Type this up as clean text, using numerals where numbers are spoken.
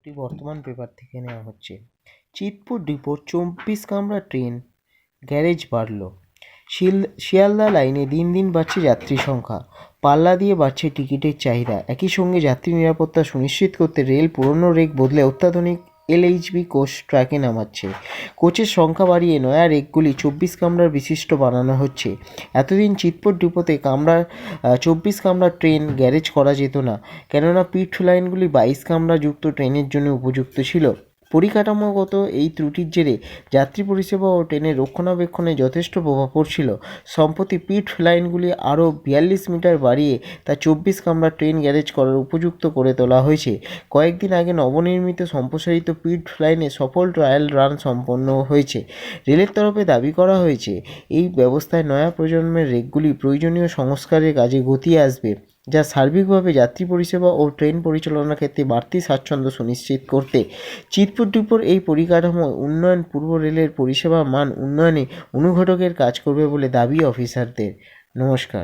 একটি বর্তমান পেপার থেকে নেওয়া হচ্ছে। চিতপুর ডিপোর 24 কামরা ট্রেন গ্যারেজ বাড়ল। শিয়ালদা লাইনে দিন দিন বাড়ছে যাত্রী সংখ্যা, পাল্লা দিয়ে বাড়ছে টিকিটের চাহিদা। একই সঙ্গে যাত্রী নিরাপত্তা সুনিশ্চিত করতে রেল পুরনো রেক বদলে অত্যাধুনিক এলএইচবি কোচ ট্র্যাকে নামাচ্ছে। কোচের সংখ্যা বাড়িয়ে নয়া রেকগুলি 24 কামরার বিশিষ্ট বানানো হচ্ছে। এতদিন চিতপুর ডিপোতে 24 কামরা ট্রেন গ্যারেজ করা যেত না, কেননা পিট লাইনগুলি 22 কামরা যুক্ত ট্রেনের জন্য উপযুক্ত ছিল। পরিকাঠামোগত এই ত্রুটির জেরে যাত্রী পরিষেবা ও ট্রেনের রক্ষণাবেক্ষণে যথেষ্ট প্রভাব পড়ছিল। সম্প্রতি পিট লাইনগুলি আরও 42 মিটার বাড়িয়ে তা 24 কামরা ট্রেন গ্যারেজ করার উপযুক্ত করে তোলা হয়েছে। কয়েকদিন আগে নবনির্মিত সম্প্রসারিত পিট লাইনে সফল ট্রায়াল রান সম্পন্ন হয়েছে। রেলের তরফে দাবি করা হয়েছে, এই ব্যবস্থায় নয়া প্রজন্মের রেকগুলি প্রয়োজনীয় সংস্কারের কাজে গতি আসবে, যা সার্বিকভাবে যাত্রী পরিষেবা ও ট্রেন পরিচালনার ক্ষেত্রে বাড়তি স্বাচ্ছন্দ্য সুনিশ্চিত করতে চিতপুর ডিপোর এই পরিকাঠামো উন্নয়ন পূর্ব রেলের পরিষেবা মান উন্নয়নে অনুঘটকের কাজ করবে বলে দাবি অফিসারদের। নমস্কার।